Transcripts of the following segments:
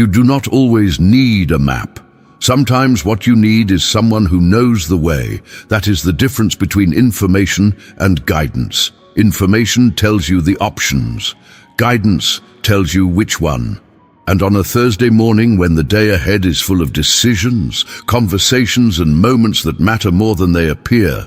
You do not always need a map. Sometimes what you need is someone who knows the way. That is the difference between information and guidance. Information tells you the options. Guidance tells you which one. And on a Thursday morning, when the day ahead is full of decisions, conversations, and moments that matter more than they appear,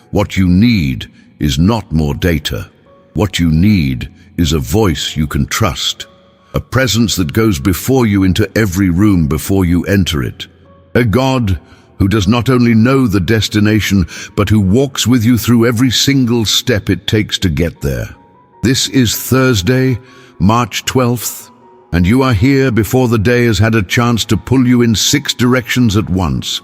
what you need is not more data. What you need is a voice you can trust, a presence that goes before you into every room before you enter it. A God who does not only know the destination, but who walks with you through every single step it takes to get there. This is Thursday, March 12th, and you are here before the day has had a chance to pull you in 6 directions at once.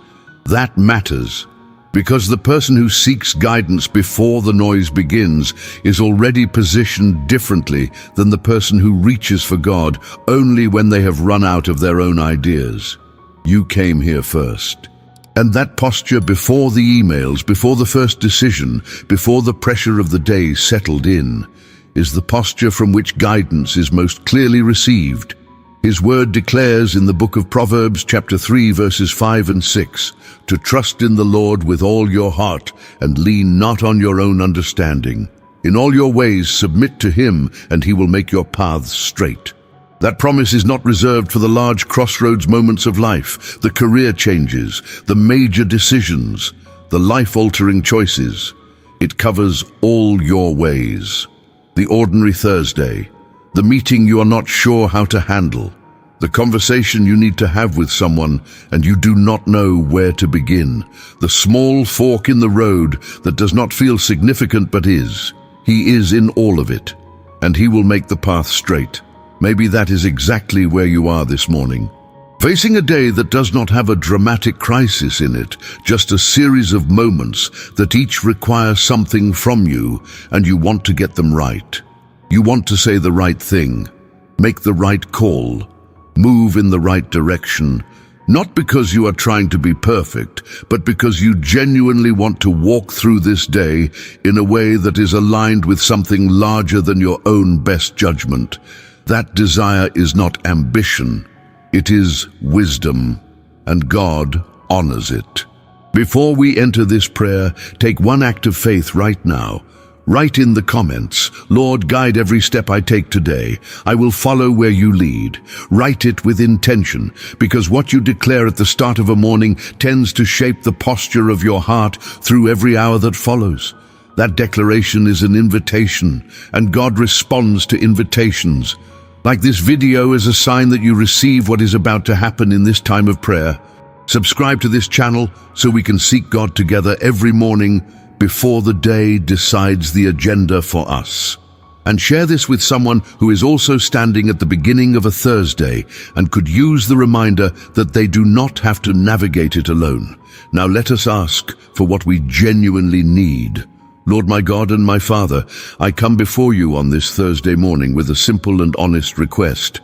That matters, because the person who seeks guidance before the noise begins is already positioned differently than the person who reaches for God only when they have run out of their own ideas. You came here first. And that posture before the emails, before the first decision, before the pressure of the day settled in, is the posture from which guidance is most clearly received. His word declares in the book of Proverbs chapter 3 verses 5 and 6, to trust in the Lord with all your heart and lean not on your own understanding. In all your ways submit to him, and he will make your paths straight. That promise is not reserved for the large crossroads moments of life, the career changes, the major decisions, the life-altering choices. It covers all your ways. The ordinary Thursday, the meeting you are not sure how to handle, the conversation you need to have with someone and you do not know where to begin, the small fork in the road that does not feel significant but is. He is in all of it, and he will make the path straight. Maybe that is exactly where you are this morning. Facing a day that does not have a dramatic crisis in it, just a series of moments that each require something from you, and you want to get them right. You want to say the right thing, make the right call, move in the right direction, not because you are trying to be perfect, but because you genuinely want to walk through this day in a way that is aligned with something larger than your own best judgment. That desire is not ambition, it is wisdom, and God honors it. Before we enter this prayer, take one act of faith right now. Write in the comments, Lord, guide every step I take today. I will follow where you lead. Write it with intention, because what you declare at the start of a morning tends to shape the posture of your heart through every hour that follows. That declaration is an invitation, and God responds to invitations. Like this video is a sign that you receive what is about to happen in this time of prayer. Subscribe to this channel so we can seek God together every morning before the day decides the agenda for us. And share this with someone who is also standing at the beginning of a Thursday and could use the reminder that they do not have to navigate it alone. Now let us ask for what we genuinely need. Lord my God and my Father, I come before you on this Thursday morning with a simple and honest request.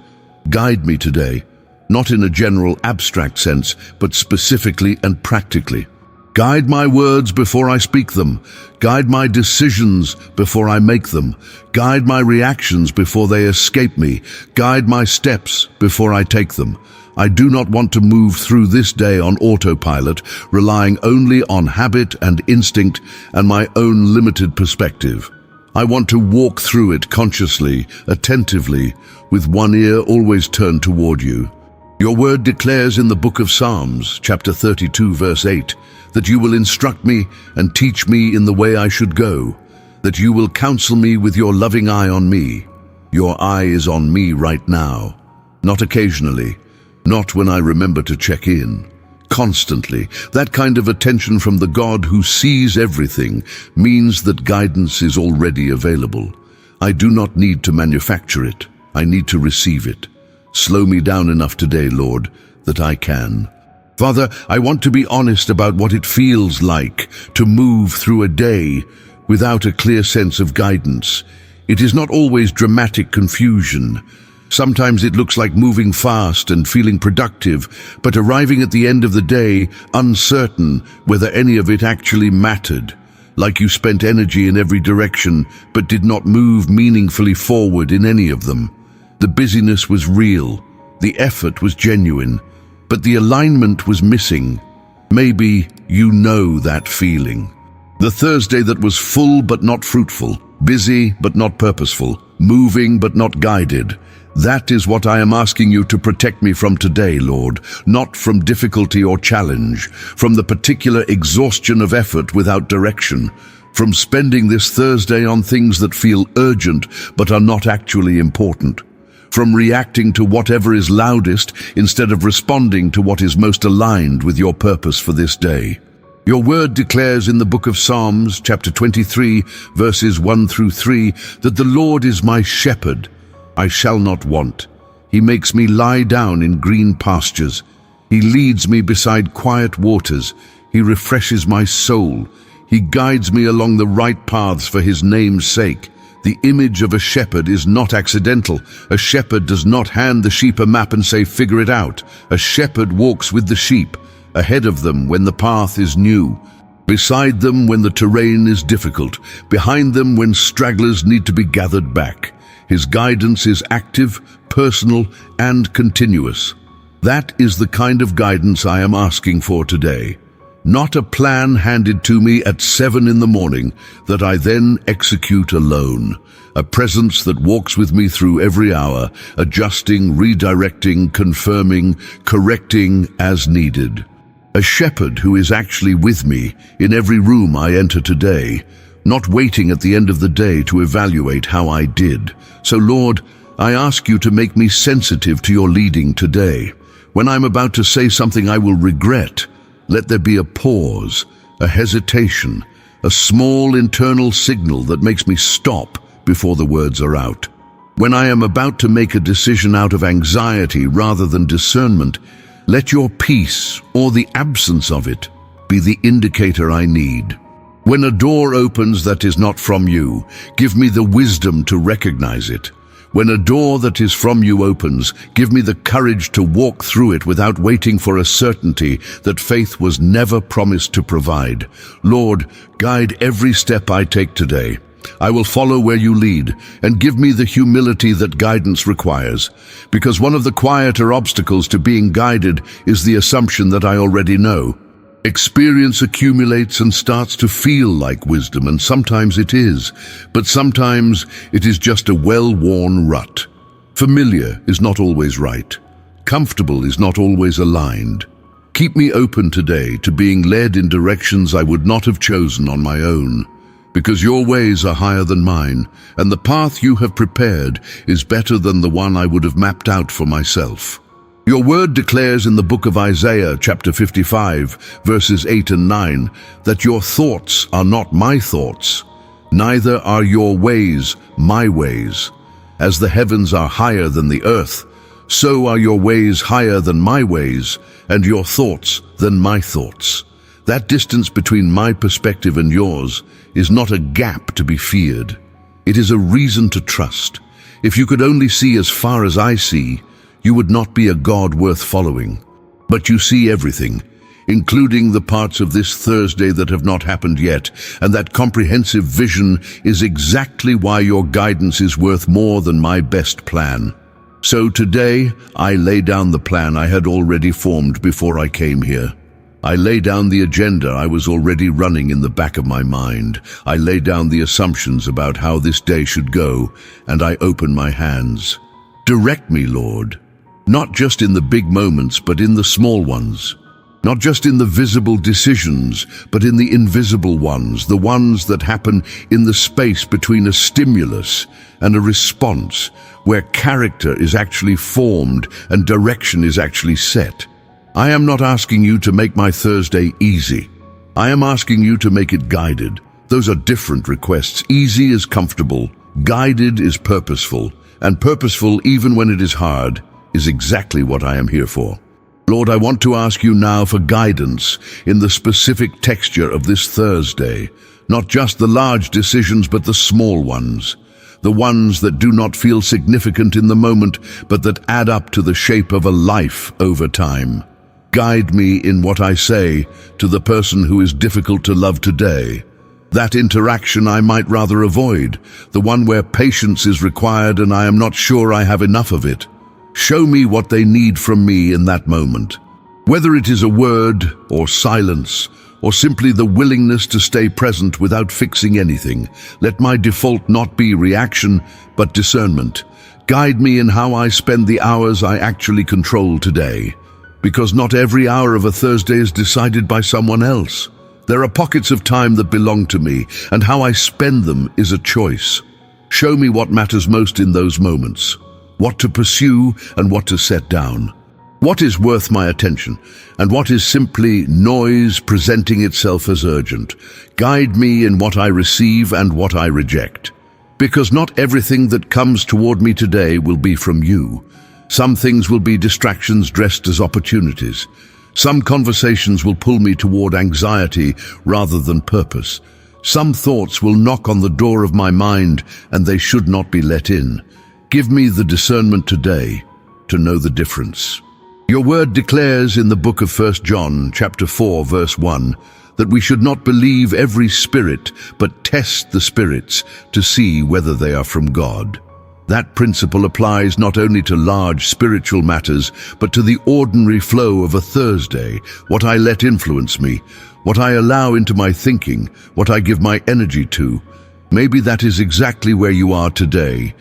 Guide me today, not in a general abstract sense, but specifically and practically. Guide my words before I speak them. Guide my decisions before I make them. Guide my reactions before they escape me. Guide my steps before I take them. I do not want to move through this day on autopilot, relying only on habit and instinct and my own limited perspective. I want to walk through it consciously, attentively, with one ear always turned toward you. Your word declares in the book of Psalms, chapter 32, verse 8, that you will instruct me and teach me in the way I should go, that you will counsel me with your loving eye on me. Your eye is on me right now, not occasionally, not when I remember to check in. Constantly, that kind of attention from the God who sees everything means that guidance is already available. I do not need to manufacture it. I need to receive it. Slow me down enough today, Lord, that I can. Father, I want to be honest about what it feels like to move through a day without a clear sense of guidance. It is not always dramatic confusion. Sometimes it looks like moving fast and feeling productive, but arriving at the end of the day uncertain whether any of it actually mattered. Like you spent energy in every direction, but did not move meaningfully forward in any of them. The busyness was real. The effort was genuine, but the alignment was missing. Maybe you know that feeling. The Thursday that was full but not fruitful, busy but not purposeful, moving but not guided. That is what I am asking you to protect me from today, Lord, not from difficulty or challenge, from the particular exhaustion of effort without direction, from spending this Thursday on things that feel urgent but are not actually important, from reacting to whatever is loudest instead of responding to what is most aligned with your purpose for this day. Your word declares in the book of Psalms, chapter 23, verses 1 through 3, that the Lord is my shepherd. I shall not want. He makes me lie down in green pastures. He leads me beside quiet waters. He refreshes my soul. He guides me along the right paths for his name's sake. The image of a shepherd is not accidental. A shepherd does not hand the sheep a map and say, "Figure it out." A shepherd walks with the sheep, ahead of them when the path is new, beside them when the terrain is difficult, behind them when stragglers need to be gathered back. His guidance is active, personal, and continuous. That is the kind of guidance I am asking for today. Not a plan handed to me at 7 in the morning that I then execute alone. A presence that walks with me through every hour, adjusting, redirecting, confirming, correcting as needed. A shepherd who is actually with me in every room I enter today, not waiting at the end of the day to evaluate how I did. So Lord, I ask you to make me sensitive to your leading today. When I'm about to say something I will regret, let there be a pause, a hesitation, a small internal signal that makes me stop before the words are out. When I am about to make a decision out of anxiety rather than discernment, let your peace, or the absence of it, be the indicator I need. When a door opens that is not from you, give me the wisdom to recognize it. When a door that is from you opens, give me the courage to walk through it without waiting for a certainty that faith was never promised to provide. Lord, guide every step I take today. I will follow where you lead, and give me the humility that guidance requires, because one of the quieter obstacles to being guided is the assumption that I already know. Experience accumulates and starts to feel like wisdom, and sometimes it is, but sometimes it is just a well-worn rut. Familiar is not always right. Comfortable is not always aligned. Keep me open today to being led in directions I would not have chosen on my own, because your ways are higher than mine, and the path you have prepared is better than the one I would have mapped out for myself. Your word declares in the book of Isaiah, chapter 55, verses 8 and 9, that your thoughts are not my thoughts, neither are your ways my ways. As the heavens are higher than the earth, so are your ways higher than my ways, and your thoughts than my thoughts. That distance between my perspective and yours is not a gap to be feared. It is a reason to trust. If you could only see as far as I see, you would not be a God worth following. But you see everything, including the parts of this Thursday that have not happened yet, and that comprehensive vision is exactly why your guidance is worth more than my best plan. So today, I lay down the plan I had already formed before I came here. I lay down the agenda I was already running in the back of my mind. I lay down the assumptions about how this day should go, and I open my hands. Direct me, Lord. Not just in the big moments, but in the small ones. Not just in the visible decisions, but in the invisible ones, the ones that happen in the space between a stimulus and a response, where character is actually formed and direction is actually set. I am not asking you to make my Thursday easy. I am asking you to make it guided. Those are different requests. Easy is comfortable, guided is purposeful, and purposeful, even when it is hard, is exactly what I am here for. Lord, I want to ask you now for guidance in the specific texture of this Thursday, not just the large decisions, but the small ones, the ones that do not feel significant in the moment, but that add up to the shape of a life over time. Guide me in what I say to the person who is difficult to love today. That interaction I might rather avoid, the one where patience is required and I am not sure I have enough of it. Show me what they need from me in that moment. Whether it is a word or silence, or simply the willingness to stay present without fixing anything, let my default not be reaction, but discernment. Guide me in how I spend the hours I actually control today, because not every hour of a Thursday is decided by someone else. There are pockets of time that belong to me, and how I spend them is a choice. Show me what matters most in those moments, what to pursue and what to set down. What is worth my attention, and what is simply noise presenting itself as urgent. Guide me in what I receive and what I reject. Because not everything that comes toward me today will be from you. Some things will be distractions dressed as opportunities. Some conversations will pull me toward anxiety rather than purpose. Some thoughts will knock on the door of my mind, and they should not be let in. Give me the discernment today to know the difference. Your word declares in the book of 1 John, chapter 4, verse 1, that we should not believe every spirit, but test the spirits to see whether they are from God. That principle applies not only to large spiritual matters, but to the ordinary flow of a Thursday, what I let influence me, what I allow into my thinking, what I give my energy to. Maybe that is exactly where you are today,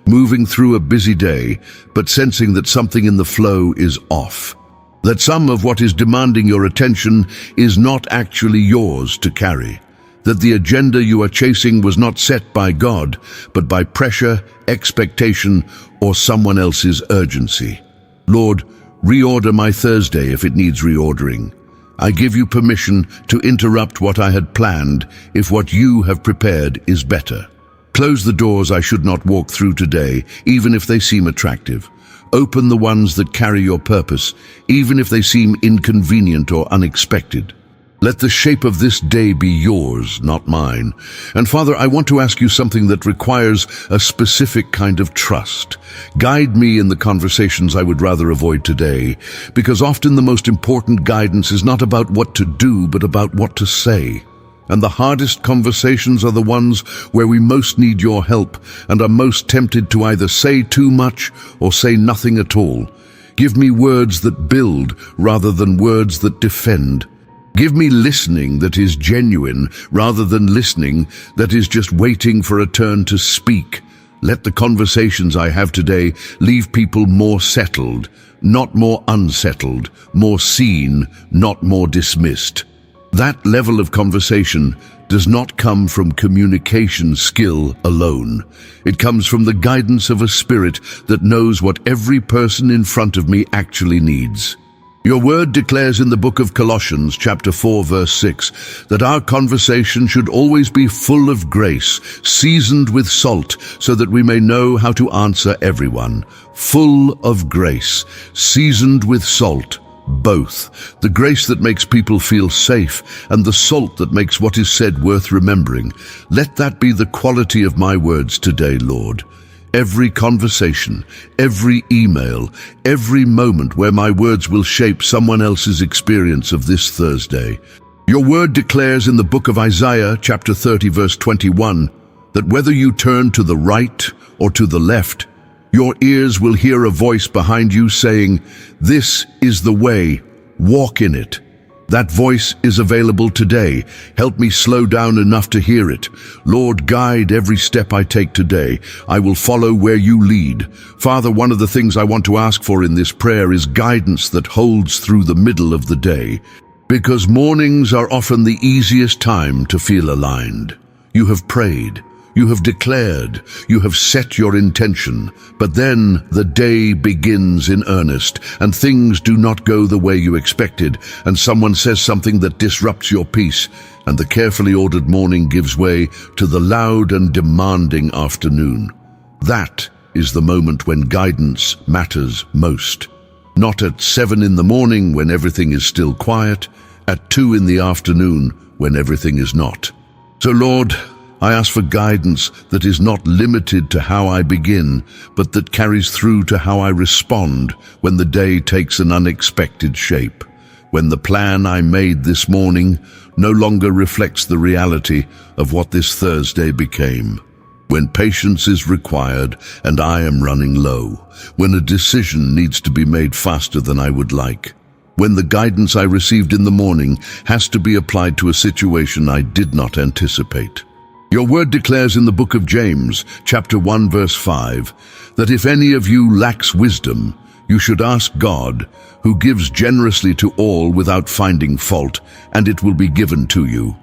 moving through a busy day, but sensing that something in the flow is off. That some of what is demanding your attention is not actually yours to carry. That the agenda you are chasing was not set by God, but by pressure, expectation, or someone else's urgency. Lord, reorder my Thursday if it needs reordering. I give you permission to interrupt what I had planned if what you have prepared is better. Close the doors I should not walk through today, even if they seem attractive. Open the ones that carry your purpose, even if they seem inconvenient or unexpected. Let the shape of this day be yours, not mine. And Father, I want to ask you something that requires a specific kind of trust. Guide me in the conversations I would rather avoid today, because often the most important guidance is not about what to do, but about what to say. And the hardest conversations are the ones where we most need your help and are most tempted to either say too much or say nothing at all. Give me words that build rather than words that defend. Give me listening that is genuine rather than listening that is just waiting for a turn to speak. Let the conversations I have today leave people more settled, not more unsettled, more seen, not more dismissed. That level of conversation does not come from communication skill alone. It comes from the guidance of a spirit that knows what every person in front of me actually needs. Your word declares in the book of Colossians, chapter 4, verse 6, that our conversation should always be full of grace, seasoned with salt, so that we may know how to answer everyone. Full of grace, seasoned with salt. Both. The grace that makes people feel safe and the salt that makes what is said worth remembering. Let that be the quality of my words today, Lord. Every conversation, every email, every moment where my words will shape someone else's experience of this Thursday. Your word declares in the book of Isaiah, chapter 30, verse 21, that whether you turn to the right or to the left, your ears will hear a voice behind you saying, "This is the way, walk in it." That voice is available today. Help me slow down enough to hear it. Lord, guide every step I take today. I will follow where you lead. Father, one of the things I want to ask for in this prayer is guidance that holds through the middle of the day. Because mornings are often the easiest time to feel aligned. You have prayed. You have declared, you have set your intention, but then the day begins in earnest, and things do not go the way you expected, and someone says something that disrupts your peace, and the carefully ordered morning gives way to the loud and demanding afternoon. That is the moment when guidance matters most. Not at 7 in the morning when everything is still quiet, at 2 in the afternoon when everything is not. So Lord, I ask for guidance that is not limited to how I begin, but that carries through to how I respond when the day takes an unexpected shape, when the plan I made this morning no longer reflects the reality of what this Thursday became. when patience is required and I am running low, when a decision needs to be made faster than I would like, when the guidance I received in the morning has to be applied to a situation I did not anticipate. Your word declares in the book of James, chapter 1, verse 5, that if any of you lacks wisdom, you should ask God, who gives generously to all without finding fault, and it will be given to you.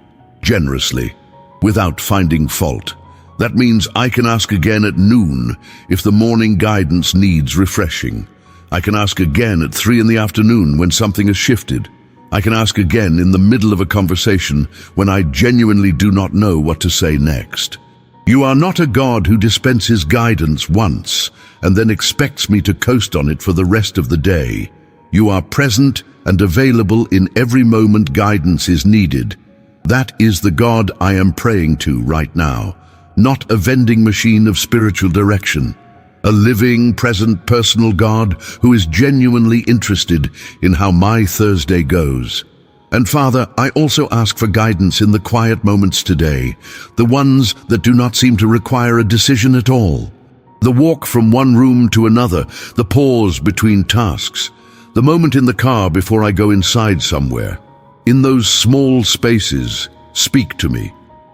Generously, without finding fault. That means I can ask again at noon if the morning guidance needs refreshing. I can ask again at 3 in the afternoon when something has shifted. I can ask again in the middle of a conversation when I genuinely do not know what to say next. You are not a God who dispenses guidance once and then expects me to coast on it for the rest of the day. You are present and available in every moment guidance is needed. That is the God I am praying to right now, not a vending machine of spiritual direction. A living, present, personal God who is genuinely interested in how my Thursday goes. And Father, I also ask for guidance in the quiet moments today, the ones that do not seem to require a decision at all. The walk from one room to another, the pause between tasks, the moment in the car before I go inside somewhere. In those small spaces, speak to me.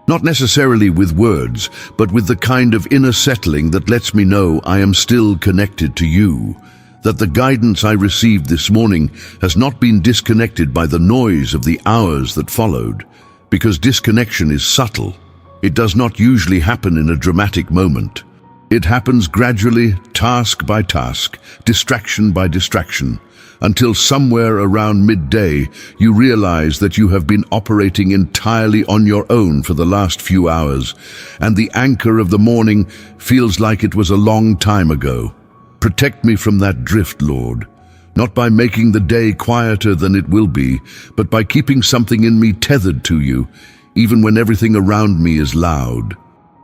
Not necessarily with words, but with the kind of inner settling that lets me know I am still connected to you, that the guidance I received this morning has not been disconnected by the noise of the hours that followed, because disconnection is subtle. It does not usually happen in a dramatic moment. It happens gradually, task by task, distraction by distraction, until somewhere around midday you realize that you have been operating entirely on your own for the last few hours, and the anchor of the morning feels like it was a long time ago. Protect me from that drift, Lord, not by making the day quieter than it will be, but by keeping something in me tethered to you, even when everything around me is loud.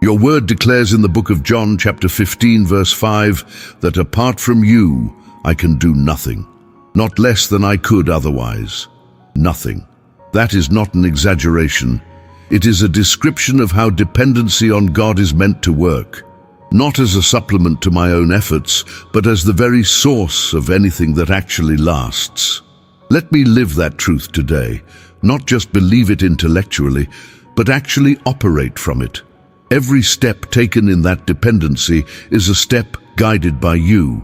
Your word declares in the book of John, chapter 15, verse 5, that apart from you, I can do nothing. Not less than I could otherwise. Nothing. That is not an exaggeration. It is a description of how dependency on God is meant to work. Not as a supplement to my own efforts, but as the very source of anything that actually lasts. Let me live that truth today, not just believe it intellectually, but actually operate from it. Every step taken in that dependency is a step guided by you.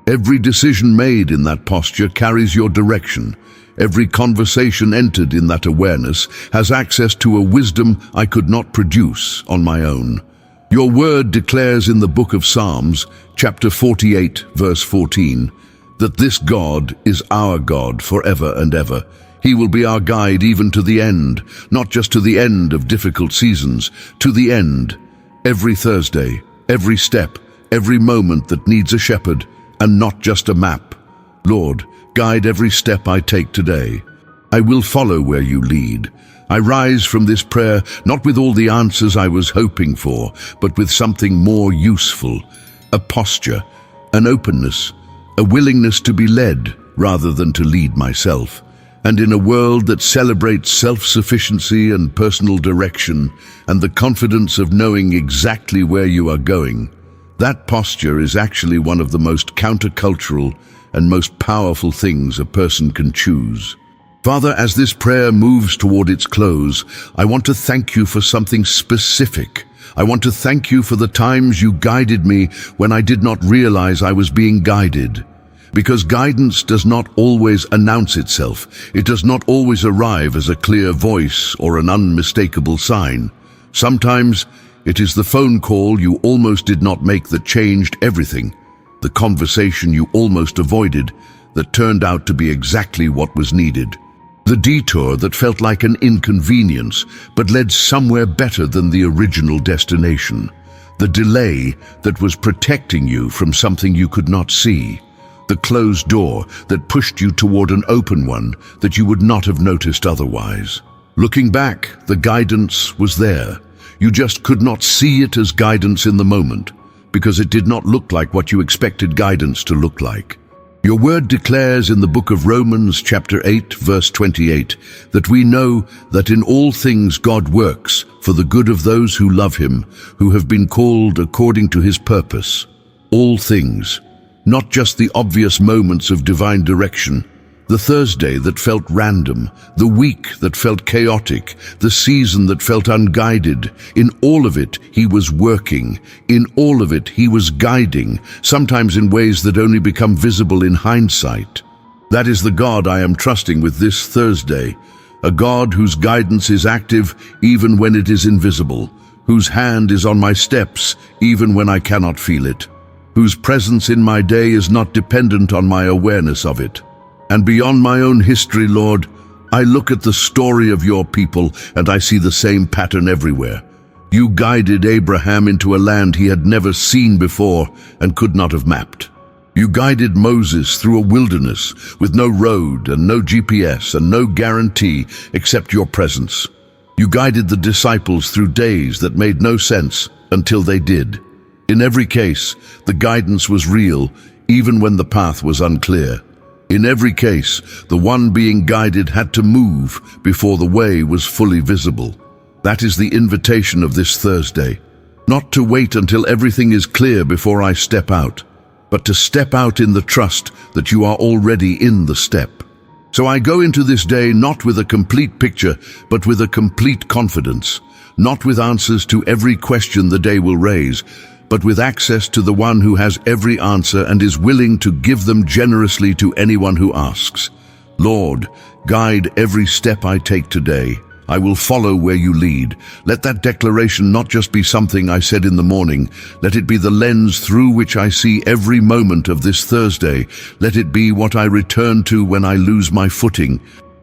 Every decision made in that posture carries your direction. Every conversation entered in that awareness has access to a wisdom I could not produce on my own. Your word declares in the book of Psalms, chapter 48, verse 14, that this God is our God forever and ever. He will be our guide even to the end, not just to the end of difficult seasons, to the end. Every Thursday, every step, every moment that needs a shepherd, and not just a map. Lord, guide every step I take today. I will follow where you lead. I rise from this prayer not with all the answers I was hoping for, but with something more useful, a posture, an openness, a willingness to be led rather than to lead myself. And in a world that celebrates self-sufficiency and personal direction and the confidence of knowing exactly where you are going, that posture is actually one of the most countercultural and most powerful things a person can choose. Father, as this prayer moves toward its close, I want to thank you for something specific. I want to thank you for the times you guided me when I did not realize I was being guided. Because guidance does not always announce itself. It does not always arrive as a clear voice or an unmistakable sign. Sometimes it is the phone call you almost did not make that changed everything, the conversation you almost avoided that turned out to be exactly what was needed, the detour that felt like an inconvenience but led somewhere better than the original destination, the delay that was protecting you from something you could not see, the closed door that pushed you toward an open one that you would not have noticed otherwise. Looking back, the guidance was there. You just could not see it as guidance in the moment, because it did not look like what you expected guidance to look like. Your word declares in the book of Romans chapter 8, verse 28, that we know that in all things God works for the good of those who love him, who have been called according to his purpose. All things, not just the obvious moments of divine direction, the Thursday that felt random, the week that felt chaotic, the season that felt unguided. In all of it, he was working. In all of it, he was guiding, sometimes in ways that only become visible in hindsight. That is the God I am trusting with this Thursday, a God whose guidance is active even when it is invisible, whose hand is on my steps even when I cannot feel it, whose presence in my day is not dependent on my awareness of it. And beyond my own history, Lord, I look at the story of your people and I see the same pattern everywhere. You guided Abraham into a land he had never seen before and could not have mapped. You guided Moses through a wilderness with no road and no GPS and no guarantee except your presence. You guided the disciples through days that made no sense until they did. In every case, the guidance was real, even when the path was unclear. In every case, the one being guided had to move before the way was fully visible. That is the invitation of this Thursday. Not to wait until everything is clear before I step out, but to step out in the trust that you are already in the step. So I go into this day not with a complete picture, but with a complete confidence, not with answers to every question the day will raise, but with access to the one who has every answer and is willing to give them generously to anyone who asks. Lord, guide every step I take today. I will follow where you lead. Let that declaration not just be something I said in the morning. Let it be the lens through which I see every moment of this Thursday. Let it be what I return to when I lose my footing.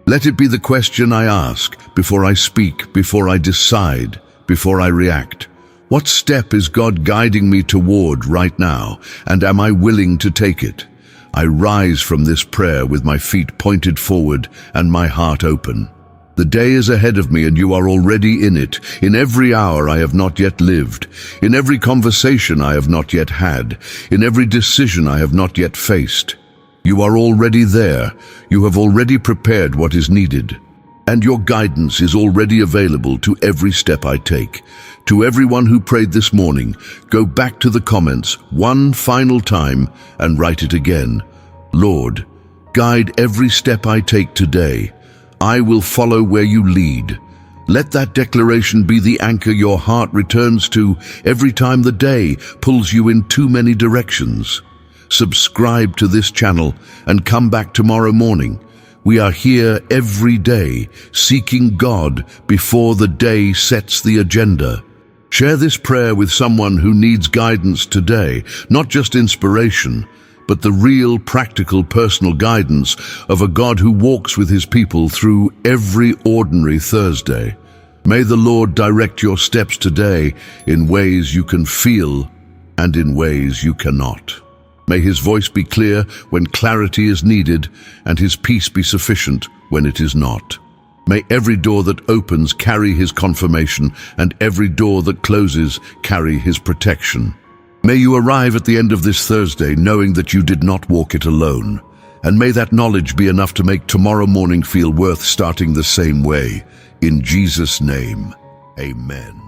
Let it be the question I ask before I speak, before I decide, before I react. What step is God guiding me toward right now, and am I willing to take it? I rise from this prayer with my feet pointed forward and my heart open. The day is ahead of me and you are already in it, in every hour I have not yet lived, in every conversation I have not yet had, in every decision I have not yet faced. You are already there. You have already prepared what is needed. And your guidance is already available to every step I take. To everyone who prayed this morning, go back to the comments one final time and write it again. Lord, guide every step I take today. I will follow where you lead. Let that declaration be the anchor your heart returns to every time the day pulls you in too many directions. Subscribe to this channel and come back tomorrow morning. We are here every day, seeking God before the day sets the agenda. Share this prayer with someone who needs guidance today, not just inspiration, but the real, practical, personal guidance of a God who walks with his people through every ordinary Thursday. May the Lord direct your steps today in ways you can feel and in ways you cannot. May his voice be clear when clarity is needed and his peace be sufficient when it is not. May every door that opens carry his confirmation and every door that closes carry his protection. May you arrive at the end of this Thursday knowing that you did not walk it alone. And may that knowledge be enough to make tomorrow morning feel worth starting the same way. In Jesus' name, amen.